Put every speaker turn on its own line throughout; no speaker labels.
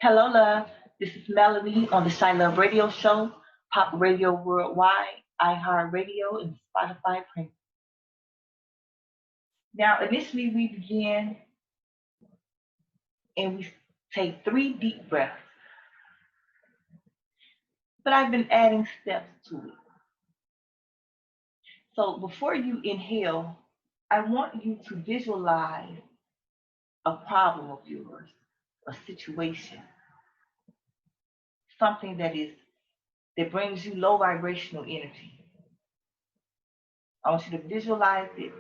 Hello, love. This is Melanie on the CHILOVE radio show, Pop Radio Worldwide, iHeartRadio, and Spotify Premium. Now, initially, we begin and we take 3 deep breaths, but I've been adding steps to it. So, before you inhale, I want you to visualize a problem of yours, a situation, something that brings you low vibrational energy. I want you to visualize it.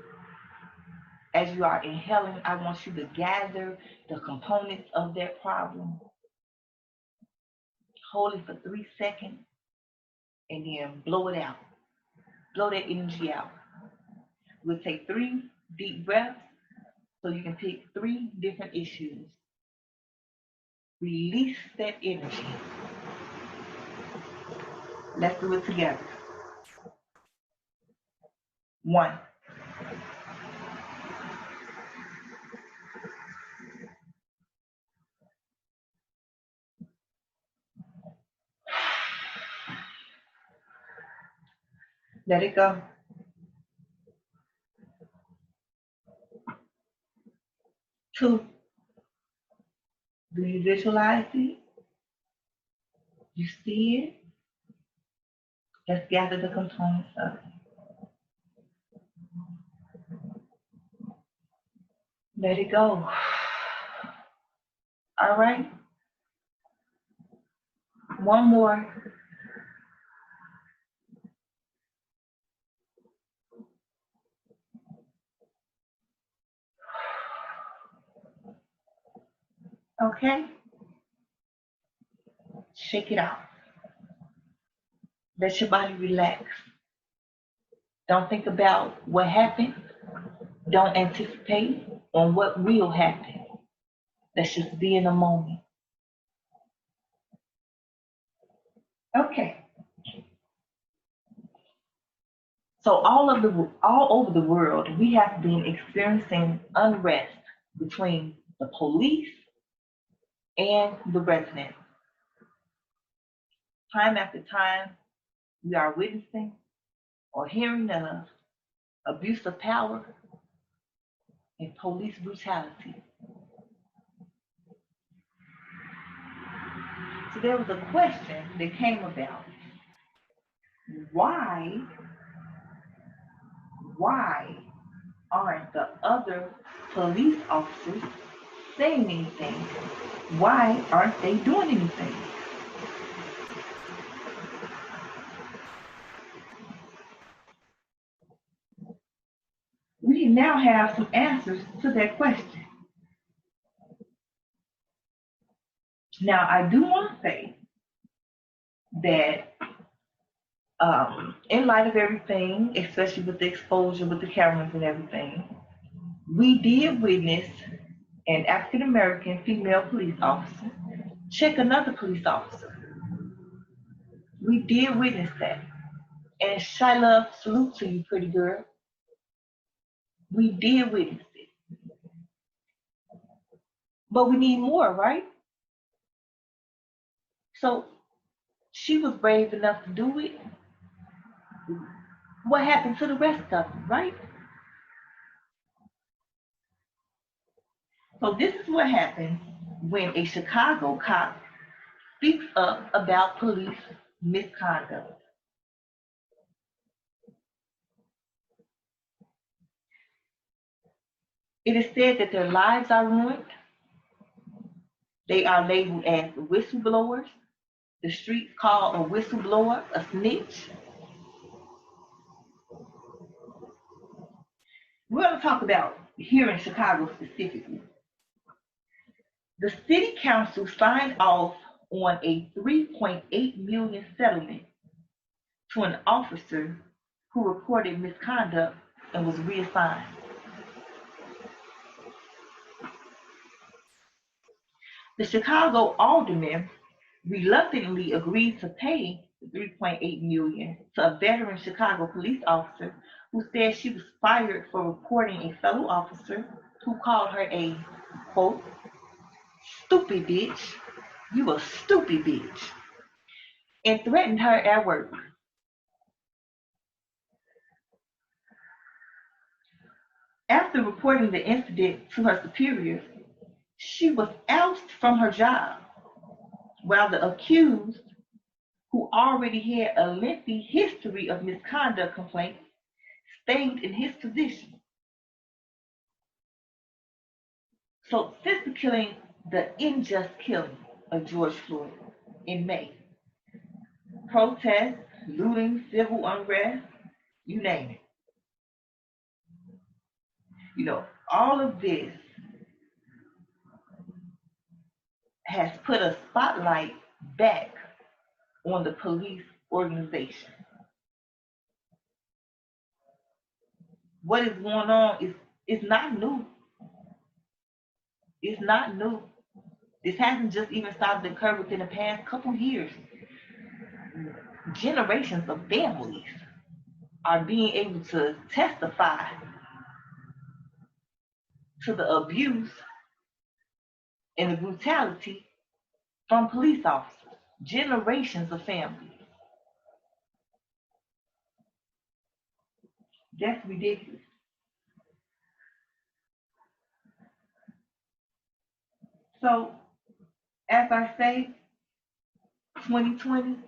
As you are inhaling, I want you to gather the components of that problem. Hold it for 3 seconds and then blow it out. Blow that energy out. We'll take 3 deep breaths so you can pick 3 different issues. Release that energy. Let's do it together. 1. Let it go. 2. Do you visualize it? You see it? Let's gather the components of it. Let it go. All right. 1 more. Okay. Shake it out. Let your body relax. Don't think about what happened. Don't anticipate on what will happen. Let's just be in the moment. Okay. So all over the world, we have been experiencing unrest between the police and the residents. Time after time, we are witnessing or hearing of abuse of power and police brutality. So there was a question that came about. Why aren't the other police officers saying anything? Why aren't they doing anything? We now have some answers to that question. Now, I do want to say that in light of everything, especially with the exposure with the cameras and everything, we did witness an African American female police officer check another police officer. We did witness that. And CHILOVE, salute to you, pretty girl. We did witness it. But we need more, right? So she was brave enough to do it. What happened to the rest of them, right? So this is what happens when a Chicago cop speaks up about police misconduct. It is said that their lives are ruined. They are labeled as whistleblowers. The streets call a whistleblower a snitch. We're going to talk about here in Chicago specifically. The city council signed off on a $3.8 million settlement to an officer who reported misconduct and was reassigned. The Chicago alderman reluctantly agreed to pay the $3.8 million to a veteran Chicago police officer who said she was fired for reporting a fellow officer who called her a, quote, stupid bitch You a stupid bitch. And threatened her at work. After reporting the incident to her superiors, she was ousted from her job, while the accused, who already had a lengthy history of misconduct complaints, stayed in his position. So since the unjust killing of George Floyd in May, protests, looting, civil unrest, you name it. All of this has put a spotlight back on the police organization. What is going on is not new. It's not new. This hasn't just even started to occur within the past couple years. Generations of families are being able to testify to the abuse and the brutality from police officers. Generations of families. That's ridiculous. So, as I say, 2020,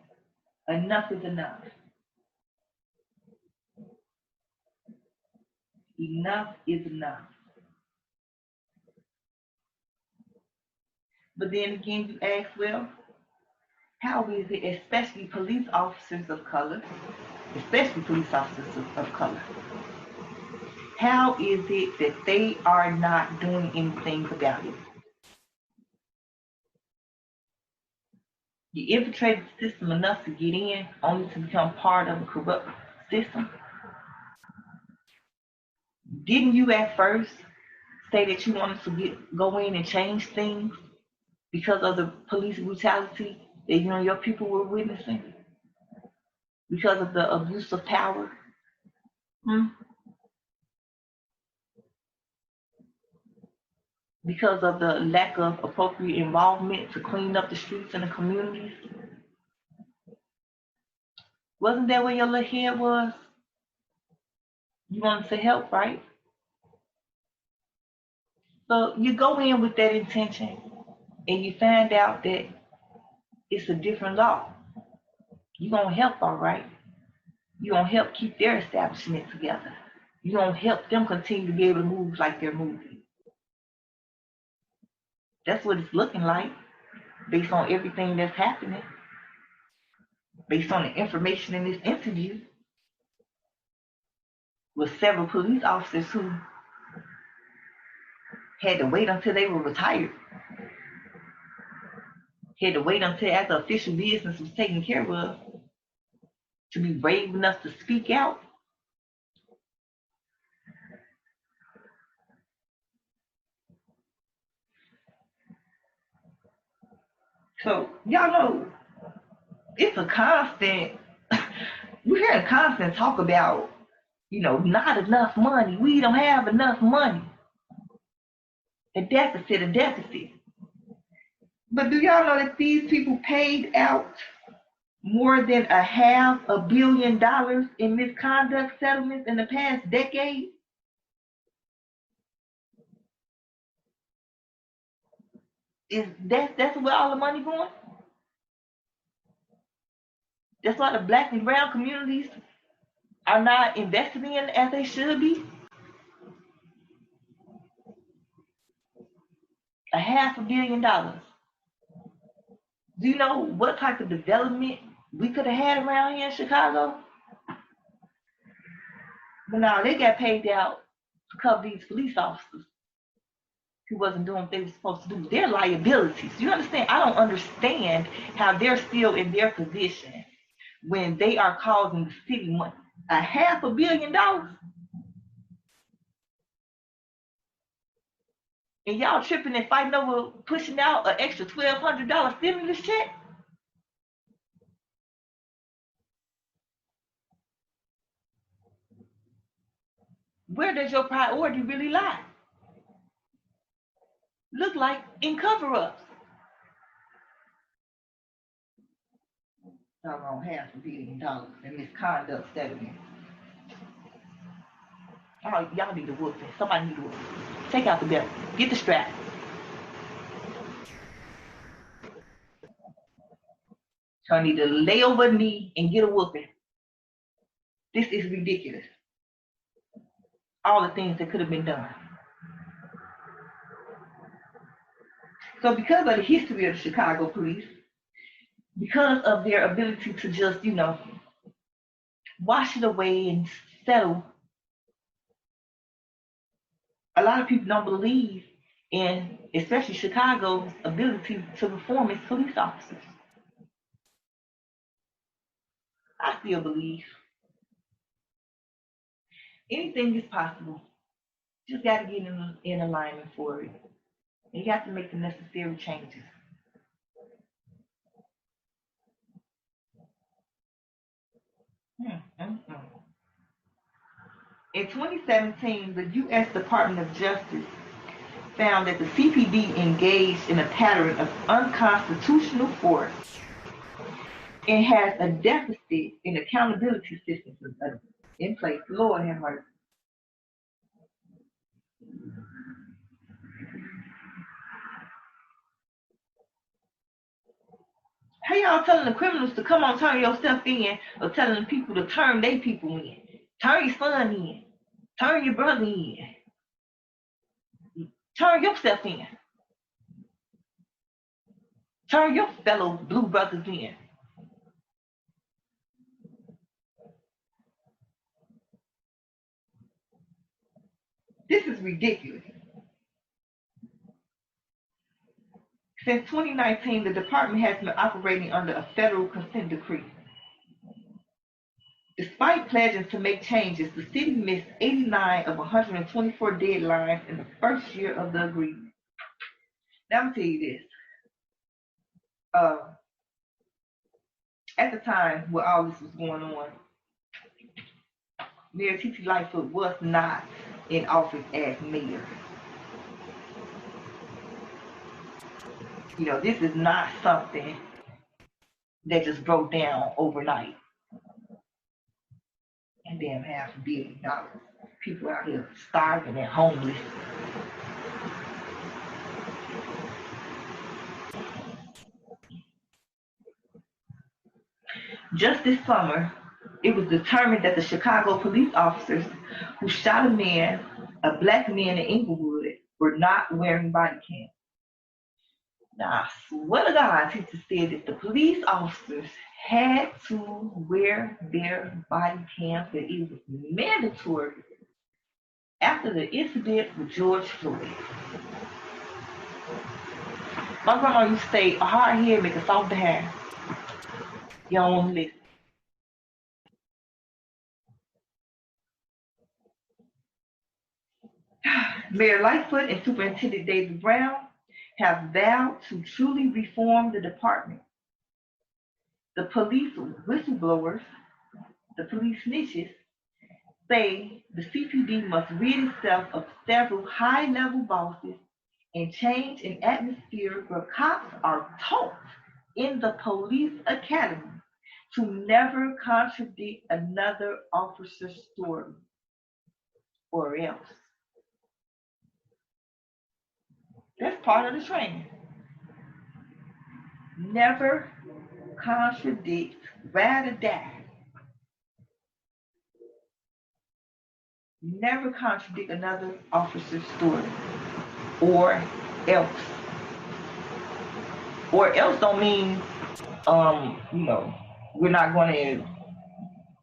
enough is enough. Enough is enough. But then again, you ask, well, how is it, especially police officers of color, how is it that they are not doing anything about it? You infiltrated the system enough to get in, only to become part of a corrupt system. Didn't you at first say that you wanted to go in and change things because of the police brutality that your people were witnessing? Because of the abuse of power? Because of the lack of appropriate involvement to clean up the streets and the communities? Wasn't that where your little head was? You wanted to help, right? So you go in with that intention and you find out that it's a different law. You're going to help, all right? You're going to help keep their establishment together. You're going to help them continue to be able to move like they're moving. That's what it's looking like based on everything that's happening, based on the information in this interview with several police officers who had to wait until they were retired, had to wait until after official business was taken care of to be brave enough to speak out. So y'all know it's a constant, we're hearing constant talk about, not enough money. We don't have enough money. A deficit. But do y'all know that these people paid out more than $500 million in misconduct settlements in the past decade? That's where all the money going? That's why the black and brown communities are not invested in as they should be? $500 million. Do you know what type of development we could have had around here in Chicago? But no, they got paid out to cover these police officers who wasn't doing what they were supposed to do. Their liabilities. You understand? I don't understand how they're still in their position when they are causing the city money. $500 million? And y'all tripping and fighting over pushing out an extra $1,200 stimulus check? Where does your priority really lie? Look like in cover-ups. doggone $500 million in misconduct settlement. Oh, y'all need a whooping. Somebody need a whooping. Take out the belt. Get the strap. So I need to lay over a knee and get a whooping. This is ridiculous. All the things that could have been done. So because of the history of the Chicago police, because of their ability to just, wash it away and settle, a lot of people don't believe in, especially Chicago's ability to reform its police officers. I still believe anything is possible. Just got to get in alignment for it. And you have to make the necessary changes. In 2017, the U.S. Department of Justice found that the CPD engaged in a pattern of unconstitutional force and has a deficit in accountability systems in place. Lord have mercy. How y'all telling the criminals to come on, turn yourself in, or telling the people to turn their people in? Turn your son in. Turn your brother in. Turn yourself in. Turn your fellow blue brothers in. This is ridiculous. Since 2019, the department has been operating under a federal consent decree. Despite pledging to make changes, the city missed 89 of 124 deadlines in the first year of the agreement. Now, I'm going to tell you this. At the time where all this was going on, Mayor T.T. Lightfoot was not in office as mayor. This is not something that just broke down overnight. And damn $500 million. People out here starving and homeless. Just this summer, it was determined that the Chicago police officers who shot a black man in Inglewood, were not wearing body cams. Now, I swear to God, teacher said that the police officers had to wear their body cams, that it was mandatory after the incident with George Floyd. My grandma used to say, a hard head make a soft hair. You don't want to listen. Mayor Lightfoot and Superintendent David Brown have vowed to truly reform the department. The police whistleblowers, the police snitches, say the CPD must rid itself of several high-level bosses and change an atmosphere where cops are taught in the police academy to never contradict another officer's story, or else. That's part of the training. Never contradict, ride or die. Never contradict another officer's story, or else. Or else don't mean, we're not going to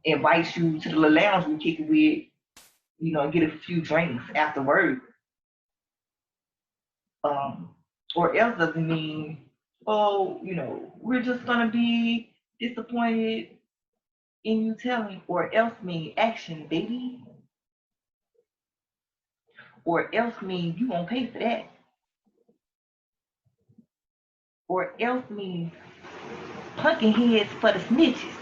invite you to the lounge we kick it with, and get a few drinks afterward. Or else doesn't mean, we're just going to be disappointed in you telling. Or else mean action, baby. Or else mean you won't pay for that. Or else means pumpkin heads for the snitches.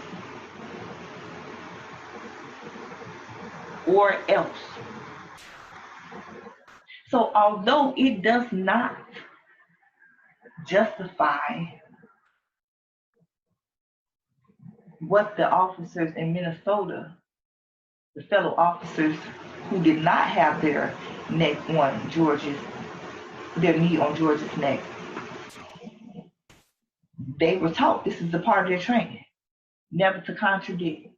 Or else. So although it does not justify what the officers in Minnesota, the fellow officers who did not have their neck on George's, their knee on George's neck, they were taught this is a part of their training, never to contradict.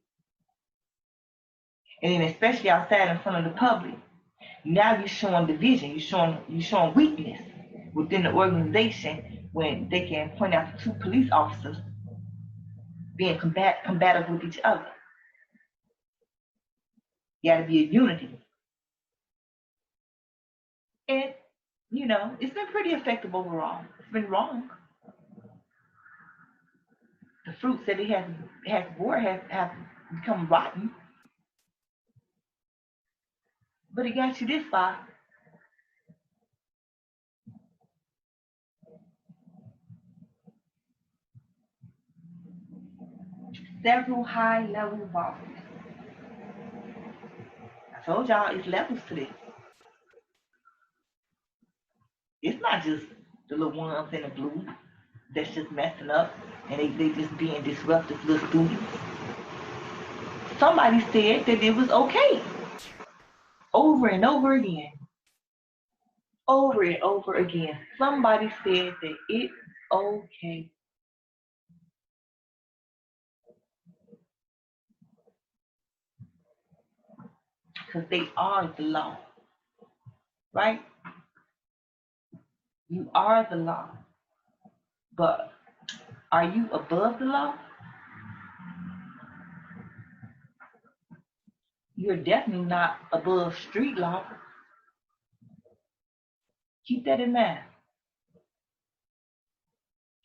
And then especially outside in front of the public, now you're showing division, you're showing weakness within the organization when they can point out the two police officers being combative with each other. You got to be a unity. And, it's been pretty effective overall. It's been wrong. The fruits that it has bore have become rotten. But it got you this far. Several high-level bosses. I told y'all it's levels to this. It's not just the little ones in the blue that's just messing up and they just being disruptive little students. Somebody said that it was okay. Over and over again. Over and over again. Somebody said that it's okay. Because they are the law. Right? You are the law. But are you above the law? You're definitely not above street law. Keep that in mind.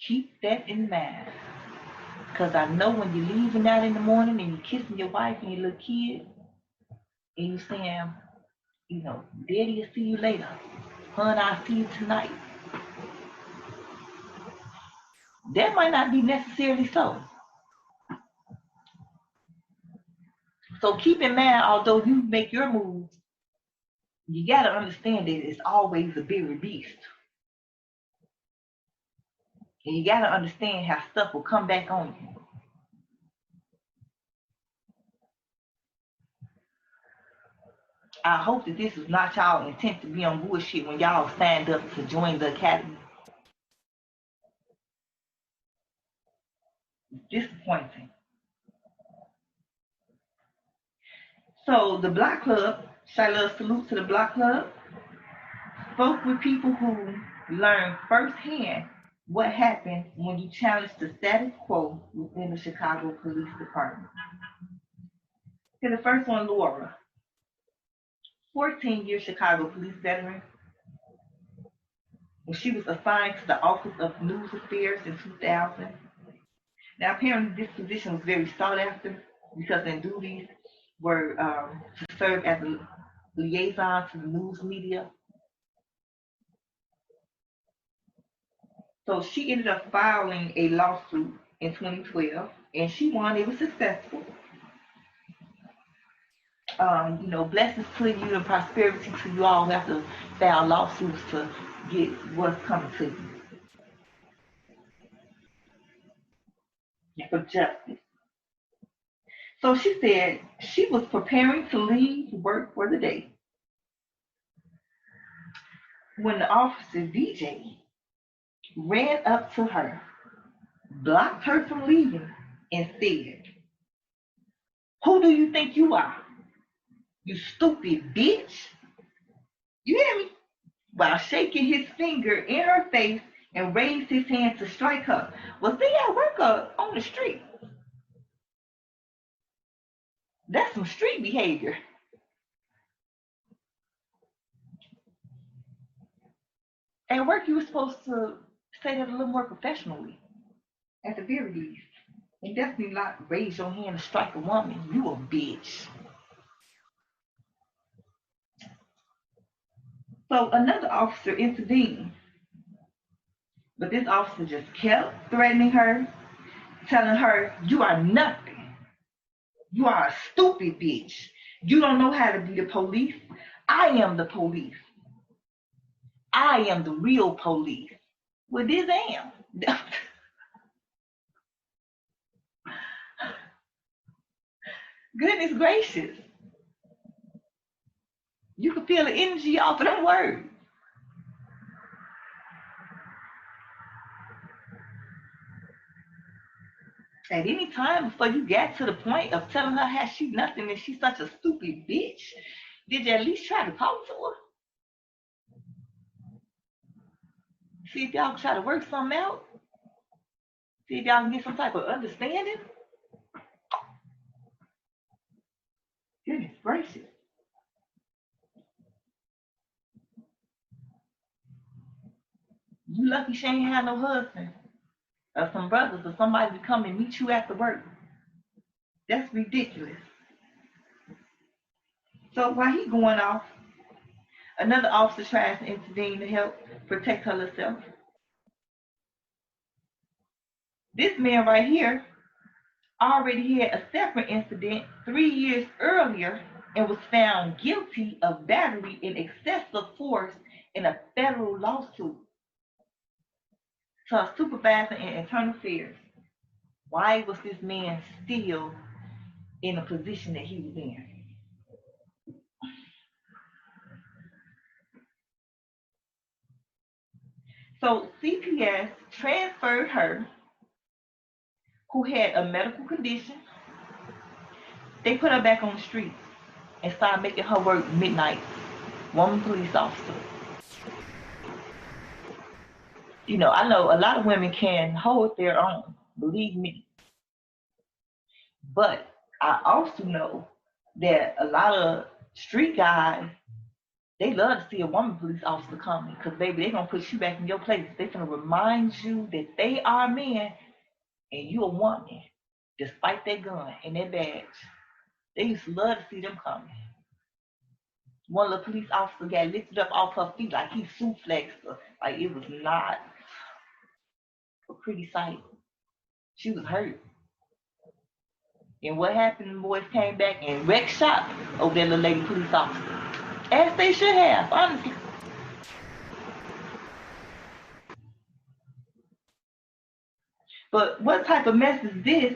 Keep that in mind. Because I know when you're leaving out in the morning and you're kissing your wife and your little kid, and you're saying, Daddy will see you later. Hun, I'll see you tonight. That might not be necessarily so. So keep in mind, although you make your move, you got to understand that it's always a bigger beast. And you got to understand how stuff will come back on you. I hope that this was not y'all intent to be on bullshit when y'all signed up to join the academy. It's disappointing. So the Block Club, CHILOVE salute to the Block Club, spoke with people who learned firsthand what happened when you challenged the status quo within the Chicago Police Department. Okay, the first one, Laura, 14-year Chicago police veteran. When she was assigned to the Office of News Affairs in 2000. Now, apparently, this position was very sought after because their duties were to serve as a liaison to the news media. So she ended up filing a lawsuit in 2012, and she won. It was successful. Blessings to you and prosperity to you all who have to file lawsuits to get what's coming to you for justice. So she said she was preparing to leave work for the day when the officer DJ ran up to her, blocked her from leaving, and said, "Who do you think you are? You stupid bitch." You hear me? While shaking his finger in her face and raised his hand to strike her. Was they at work or on the street? That's some street behavior. At work, you were supposed to say that a little more professionally, at the very least. And definitely not raise your hand to strike a woman. You a bitch. So another officer intervened. But this officer just kept threatening her, telling her, "You are nothing. You are a stupid bitch. You don't know how to be the police. I am the police. I am the real police." Well, this am. Goodness gracious. You can feel the energy off of them words. At any time before you got to the point of telling her how she nothing and she's such a stupid bitch, did you at least try to talk to her? See if y'all can try to work something out? See if y'all can get some type of understanding? Goodness gracious. You lucky she ain't had no husband or some brothers or somebody to come and meet you after work. That's ridiculous. So while he going off, another officer tries to intervene to help protect her herself. This man right here already had a separate incident 3 years earlier and was found guilty of battery in excessive force in a federal lawsuit to a supervisor in internal affairs. Why was this man still in the position that he was in? So CPS transferred her, who had a medical condition. They put her back on the streets and started making her work midnight. Woman police officer. You know, I know a lot of women can hold their own, believe me. But I also know that a lot of street guys, they love to see a woman police officer coming because, baby, they're going to put you back in your place. They're going to remind you that they are men and you a woman, despite their gun and their badge. They used to love to see them coming. One of the police officers got lifted up off her feet like he suplexed her. Like it was not a pretty sight. She was hurt. And what happened? The boys came back and wrecked shop over that little lady police officer. As they should have, honestly. But what type of mess is this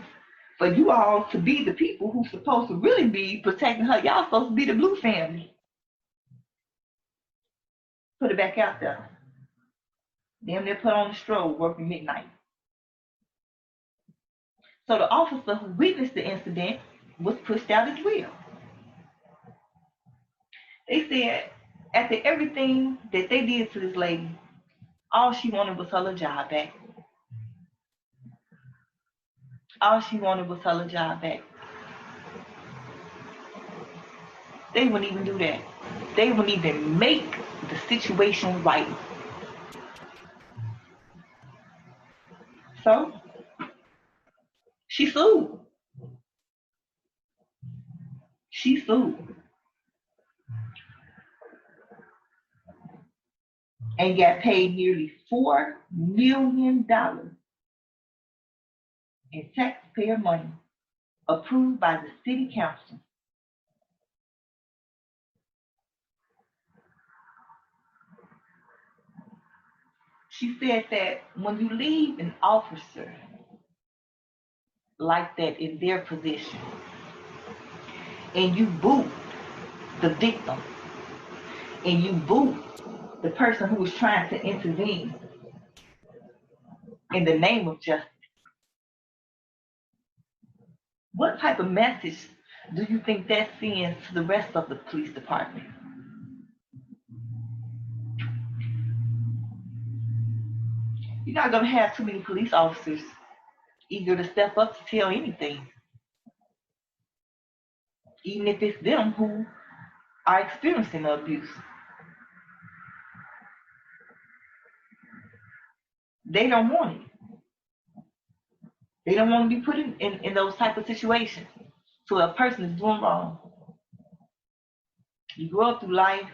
for you all to be the people who's supposed to really be protecting her? Y'all supposed to be the blue family. Put it back out there. Damn near put on the strobe, working midnight. So the officer who witnessed the incident was pushed out as well. They said after everything that they did to this lady, all she wanted was her little job back. All she wanted was her little job back. They wouldn't even do that. They wouldn't even make the situation right. So she sued. She sued. And got paid nearly $4 million in taxpayer money approved by the city council. She said that when you leave an officer like that in their position and you boot the victim and you boot the person who was trying to intervene in the name of justice, what type of message do you think that sends to the rest of the police department? You're not going to have too many police officers eager to step up to tell anything, even if it's them who are experiencing the abuse. They don't want it. They don't want to be put in those type of situations. So a person is doing wrong. You grow up through life,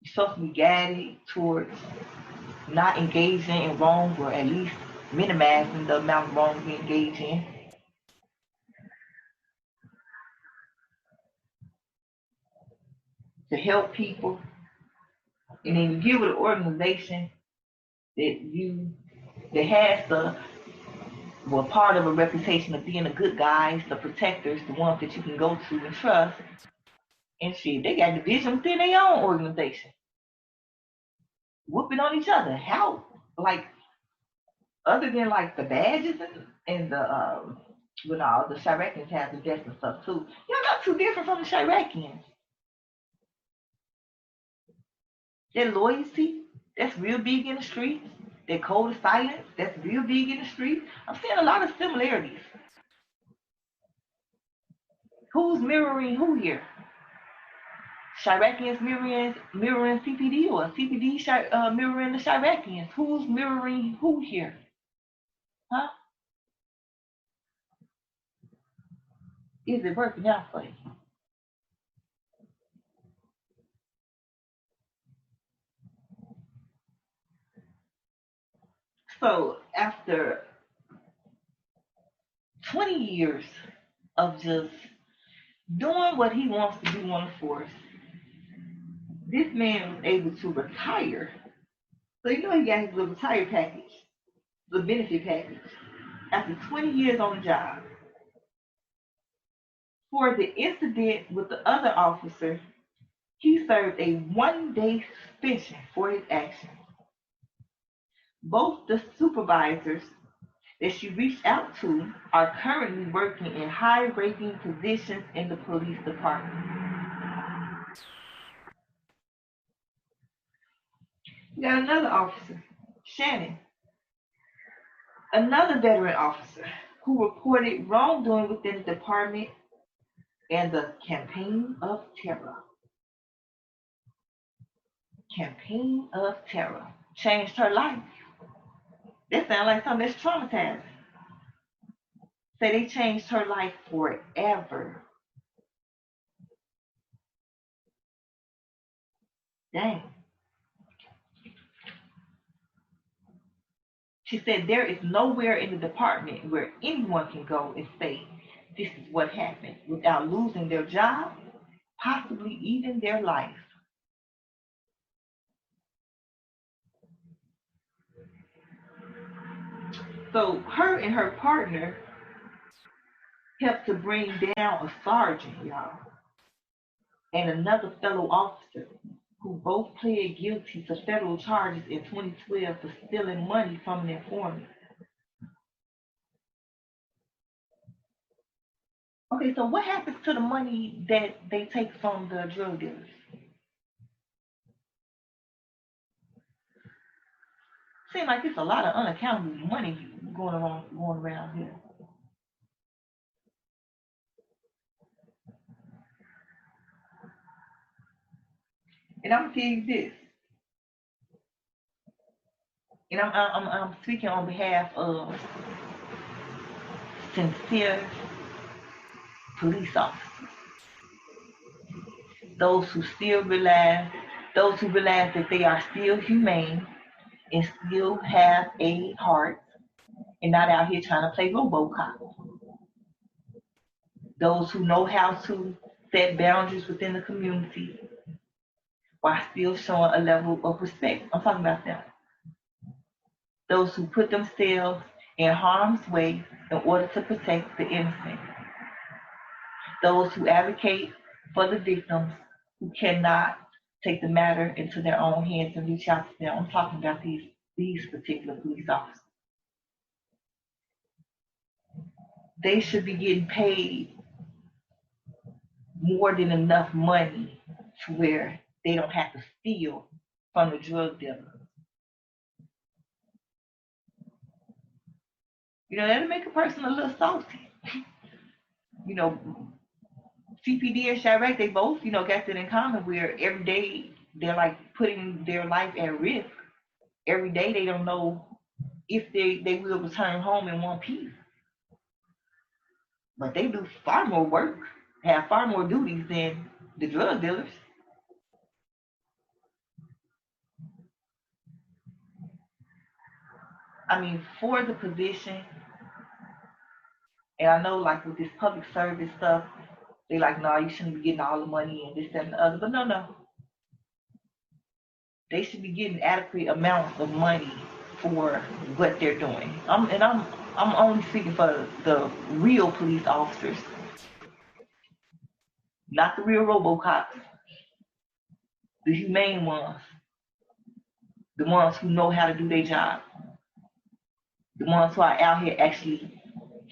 you're supposed to be guided towards not engaging in wrong, or at least minimizing the amount of wrong we engage in. To help people. And then you give it an organization that has the were part of a reputation of being the good guys, the protectors, the ones that you can go to and trust. And shit, they got division within their own organization, whooping on each other. How, like, other than like the badges and the the Chiracians have the death and stuff too. You're not too different from the Chiracians. Their loyalty, that's real big in the streets. Their code of silence, that's real big in the streets. I'm seeing a lot of similarities. Who's mirroring who here? Chiracians mirroring CPD, or CPD mirroring the Chiracians? Who's mirroring who here? Huh? Is it working out for you? So after 20 years of just doing what he wants to do on the force, this man was able to retire. So you know he got his little retire package, the benefit package, after 20 years on the job. For the incident with the other officer, he served a 1-day suspension for his actions. Both the supervisors that she reached out to are currently working in high-ranking positions in the police department. We got another officer, Shannon, another veteran officer who reported wrongdoing within the department and the campaign of terror. Campaign of terror changed her life. That sounds like something that's traumatizing. Say they changed her life forever. Dang. She said there is nowhere in the department where anyone can go and say this is what happened without losing their job, possibly even their life. So her and her partner helped to bring down a sergeant, y'all, and another fellow officer who both pled guilty to federal charges in 2012 for stealing money from an informant. Okay, so what happens to the money that they take from the drug dealers? Seems like it's a lot of unaccountable money going around here. And I'm gonna tell you this, and I'm speaking on behalf of sincere police officers, those who still realize, those who realize that they are still humane and still have a heart and not out here trying to play RoboCop. Those who know how to set boundaries within the community while still showing a level of respect. I'm talking about them. Those who put themselves in harm's way in order to protect the innocent. Those who advocate for the victims who cannot take the matter into their own hands and reach out to them. I'm talking about these particular police officers. They should be getting paid more than enough money to where they don't have to steal from the drug dealer. You know, that'll make a person a little salty. You know, CPD and Chirac, they both, got that in common where every day they're like putting their life at risk. Every day they don't know if they will return home in one piece. But they do far more work, have far more duties than the drug dealers. I mean, for the position, and I know like with this public service stuff, they like, no, you shouldn't be getting all the money and this, that, and the other. But no. They should be getting adequate amounts of money for what they're doing. I'm I'm only speaking for the real police officers, not the real RoboCops, the humane ones, the ones who know how to do their job, the ones who are out here actually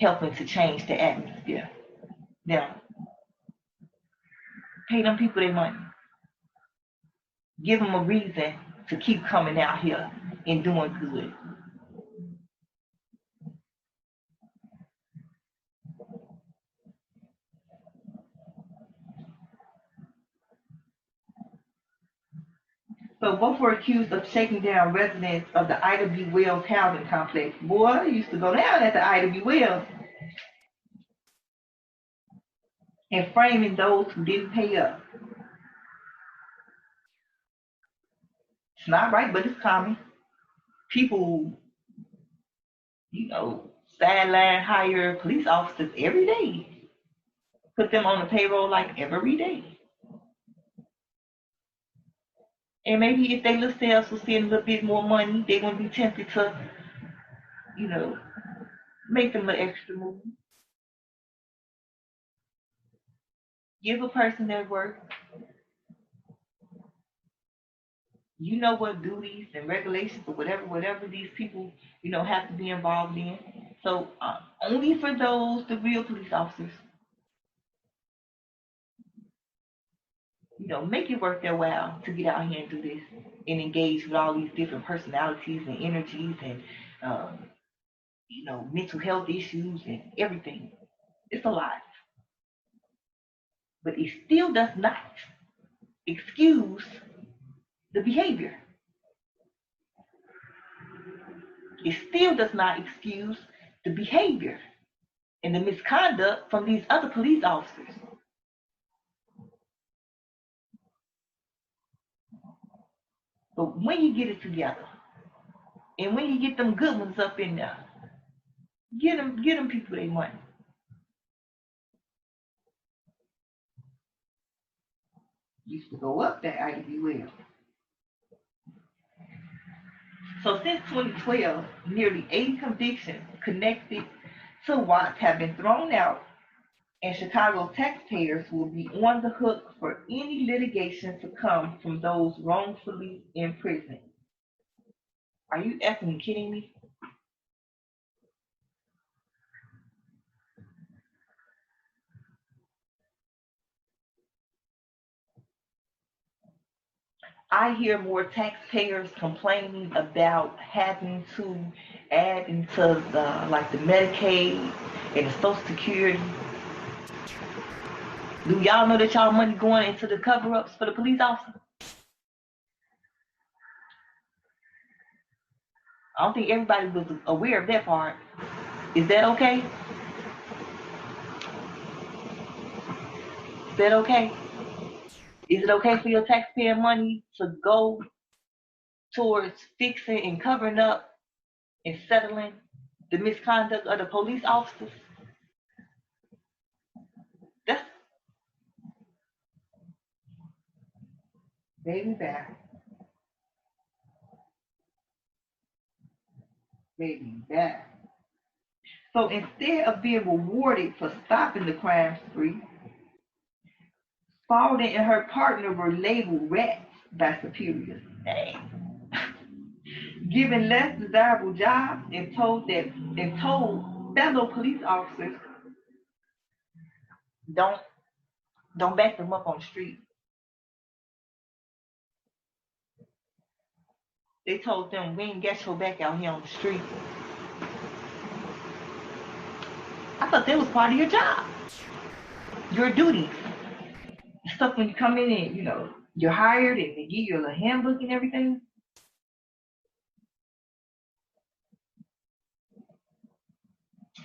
helping to change the atmosphere. Now, pay them people their money. Give them a reason to keep coming out here and doing good. So both were accused of shaking down residents of the Ida B. Wells housing complex. Boy, I used to go down at the Ida B. Wells and framing those who didn't pay up. It's not right, but it's common. People, sideline hire police officers every day. Put them on the payroll like every day. And maybe if they little sales will spend a little bit more money, they're gonna be tempted to, you know, make them an extra move. Give a person their work. You know what duties and regulations or whatever these people, have to be involved in. So only for those, the real police officers, make it worth their while to get out here and do this and engage with all these different personalities and energies and, mental health issues and everything. It's a lot. But it still does not excuse the behavior. It still does not excuse the behavior and the misconduct from these other police officers. But when you get it together, and when you get them good ones up in there, get them people their money. Used to go up that Ivy Well. So since 2012, nearly 80 convictions connected to Watts have been thrown out, and Chicago taxpayers will be on the hook for any litigation to come from those wrongfully imprisoned. Are you effing kidding me? I hear more taxpayers complaining about having to add into the Medicaid and the Social Security. Do y'all know that y'all money going into the cover-ups for the police officers? I don't think everybody was aware of that part. Is that okay? Is that okay? Is it okay for your taxpayer money to go towards fixing and covering up and settling the misconduct of the police officers? That's baby back. Baby back. So instead of being rewarded for stopping the crime spree, Spalding and her partner were labeled rats by superiors. Dang. Given less desirable jobs and told fellow police officers don't back them up on the street. They told them, we ain't got your back out here on the street. I thought that was part of your job, your duties. Stuff when you come in and, you're hired and they give you a little handbook and everything.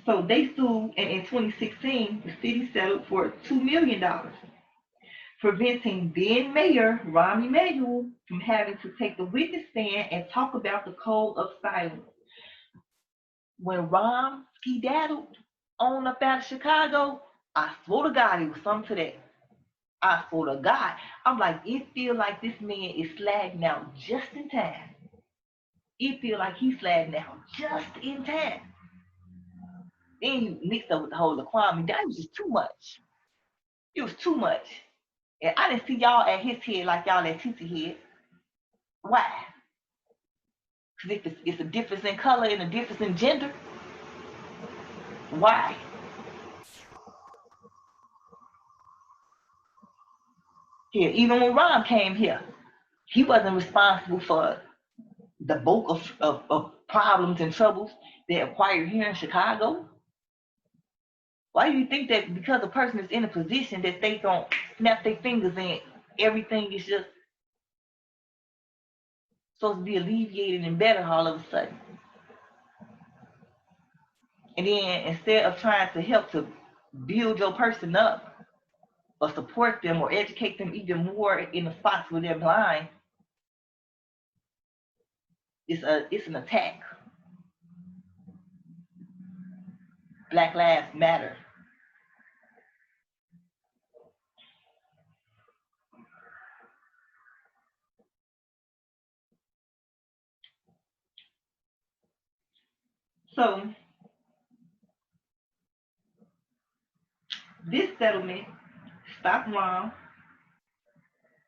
So they sued, and in 2016, the city settled for $2 million, preventing then Mayor Rahm Emanuel from having to take the witness stand and talk about the code of silence. When Rahm skedaddled on up out of Chicago, I swear to God, it was something to that. I swear to God. I'm like, it feel like this man is slagging out just in time. It feel like he's slagging out just in time. Then you mixed up with the whole Laquan. That was just too much. It was too much. And I didn't see y'all at his head like y'all at Titi head. Why? Because if it's a difference in color and a difference in gender, why? Here, even when Ron came here, he wasn't responsible for the bulk of problems and troubles they acquired here in Chicago. Why do you think that because a person is in a position that they don't snap their fingers and everything is just supposed to be alleviated and better all of a sudden? And then instead of trying to help to build your person up or support them or educate them even more in the spots where they're blind, it's an attack. Black Lives Matter. So this settlement stopped Ron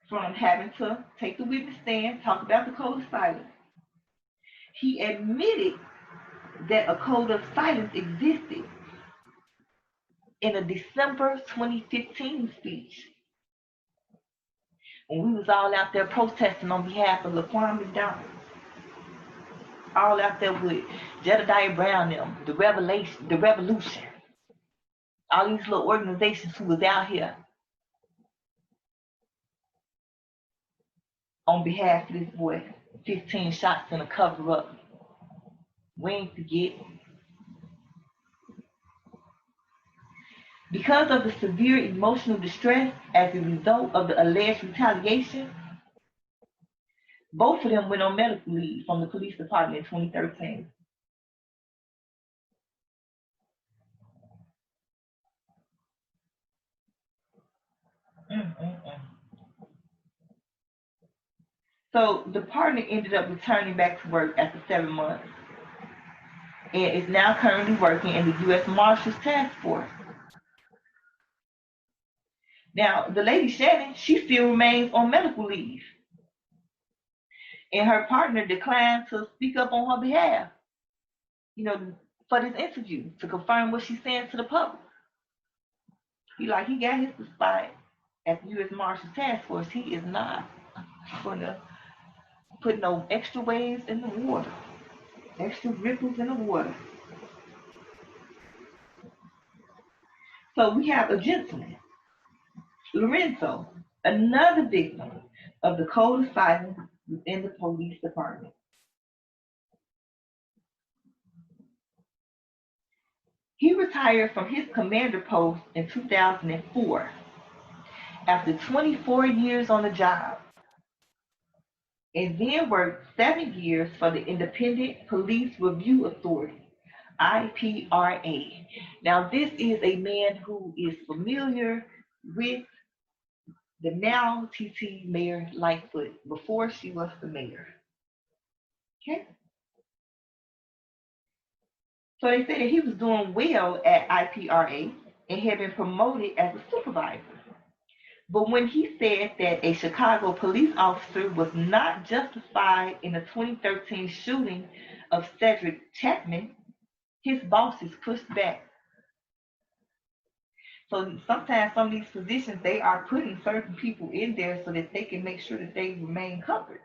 from having to take the witness stand, talk about the code of silence. He admitted that a code of silence existed in a December 2015 speech when we was all out there protesting on behalf of Laquan McDonald. All out there with Jedediah Brown, them, the revolution. All these little organizations who was out here on behalf of this boy, 15 shots in a cover-up. We ain't forget. Because of the severe emotional distress as a result of the alleged retaliation, both of them went on medical leave from the police department in 2013. So the partner ended up returning back to work after 7 months and is now currently working in the U.S. Marshals Task Force. Now, the lady Shannon, she still remains on medical leave. And her partner declined to speak up on her behalf, for this interview to confirm what she's saying to the public. He got his spot at the U.S. Marshals Task Force. He is not going to put no extra waves in the water, extra ripples in the water. So we have a gentleman, Lorenzo, another victim of the code of silence within the police department. He retired from his commander post in 2004 after 24 years on the job, and then worked 7 years for the Independent Police Review Authority, IPRA. Now, this is a man who is familiar with the now TT Mayor Lightfoot before she was the mayor. Okay? So they said that he was doing well at IPRA and had been promoted as a supervisor. But when he said that a Chicago police officer was not justified in the 2013 shooting of Cedric Chapman, his bosses pushed back. So sometimes some of these positions, they are putting certain people in there so that they can make sure that they remain covered.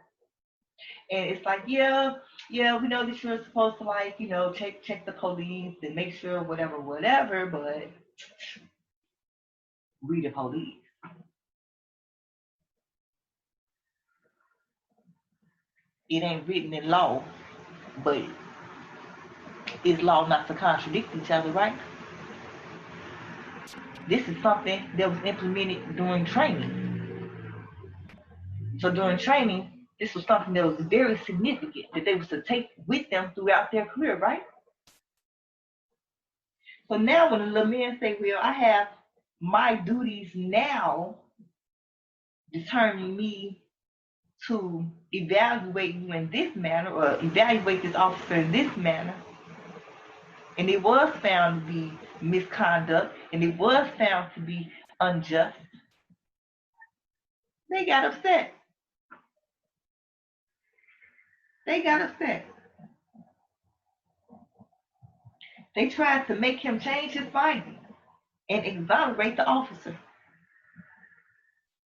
And it's like, yeah, we know that you're supposed to check the police and make sure whatever, but we the police. It ain't written in law, but it's law not to contradict each other, right? This is something that was implemented during training. So during training, this was something that was very significant that they was to take with them throughout their career, right? So now when the little men say, well, I have my duties now determine me to evaluate you in this manner or evaluate this officer in this manner, and it was found to be misconduct, and it was found to be unjust, they got upset. They got upset. They tried to make him change his findings and exonerate the officer.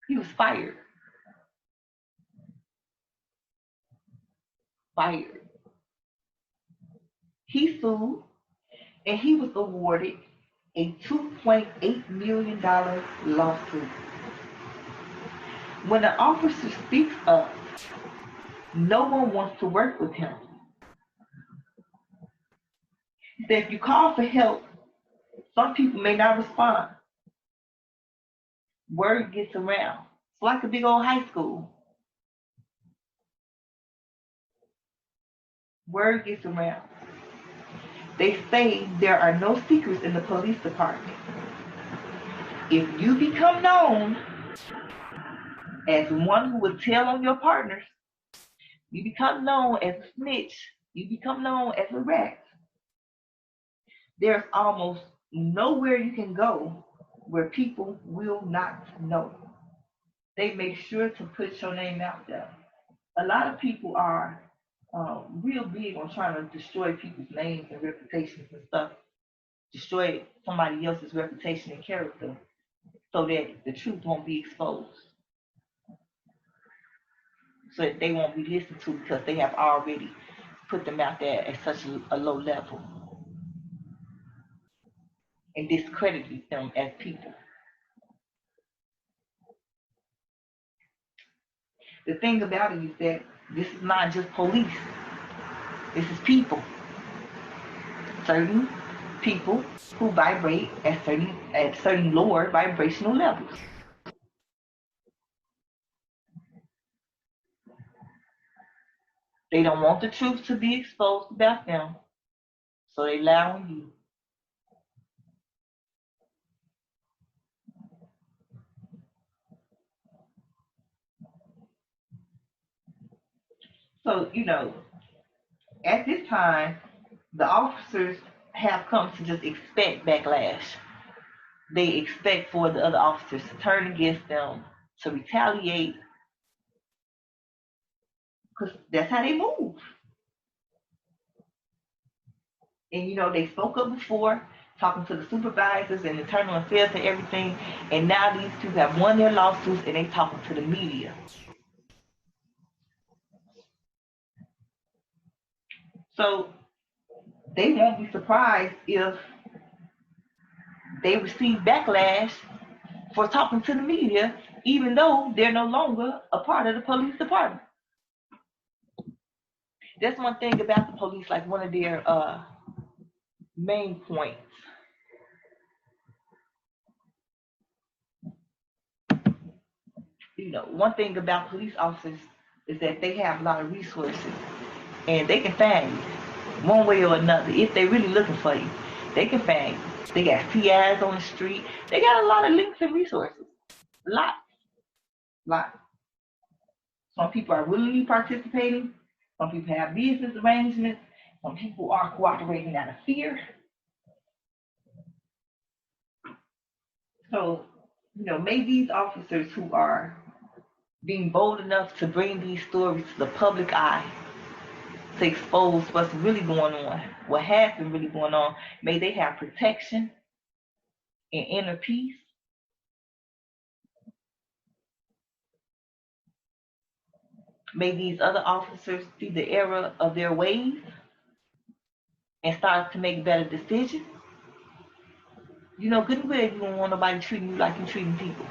He was fired. Fired. He sued, and he was awarded a $2.8 million lawsuit. When an officer speaks up, no one wants to work with him. So if you call for help, some people may not respond. Word gets around. It's like a big old high school. Word gets around. They say there are no secrets in the police department. If you become known as one who will tell on your partners, you become known as a snitch, you become known as a rat, there's almost nowhere you can go where people will not know. They make sure to put your name out there. A lot of people are real big on trying to destroy people's names and reputations and stuff, destroy somebody else's reputation and character so that the truth won't be exposed, so that they won't be listened to because they have already put them out there at such a low level and discredited them as people. The thing about it is that this is not just police. This is people. Certain people who vibrate at certain lower vibrational levels. They don't want the truth to be exposed about them, so they lie on you. So, at this time, the officers have come to just expect backlash. They expect for the other officers to turn against them, to retaliate, because that's how they move. And they spoke up before, talking to the supervisors and internal affairs and everything, and now these two have won their lawsuits and they talking to the media. So they won't be surprised if they receive backlash for talking to the media, even though they're no longer a part of the police department. That's one thing about the police, like one of their main points. One thing about police officers is that they have a lot of resources and they can find you one way or another. If they're really looking for you, they can find you. They got PIs on the street. They got a lot of links and resources. Lots. Some people are willingly participating. Some people have business arrangements. Some people are cooperating out of fear. So, may these officers who are being bold enough to bring these stories to the public eye, to expose what's really going on, what has been really going on, may they have protection and inner peace. May these other officers see the error of their ways and start to make better decisions. Good and well, you don't want nobody treating you like you're treating people.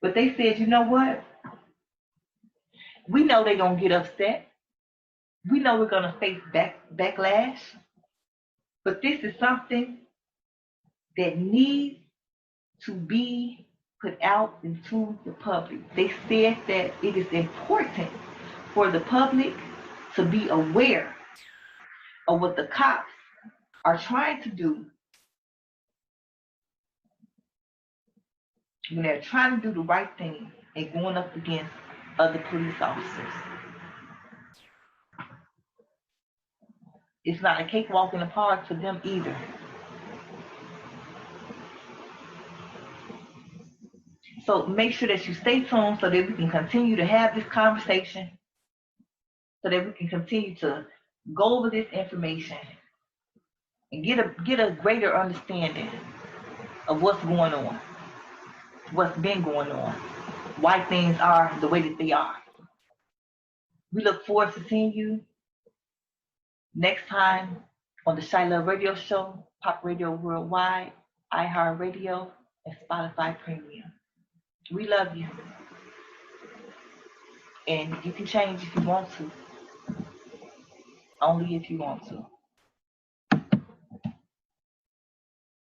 But they said, you know what? We know they're going to get upset. We know we're going to face backlash. But this is something that needs to be put out into the public. They said that it is important for the public to be aware of what the cops are trying to do when they're trying to do the right thing and going up against other police officers. It's not a cakewalk in the park for them either. So make sure that you stay tuned so that we can continue to have this conversation, so that we can continue to go over this information and get a greater understanding of what's going on, what's been going on, why things are the way that they are. We look forward to seeing you next time on the CHILOVE Radio Show, Pop Radio Worldwide, iHeartRadio, and Spotify Premium. We love you. And you can change if you want to. Only if you want to.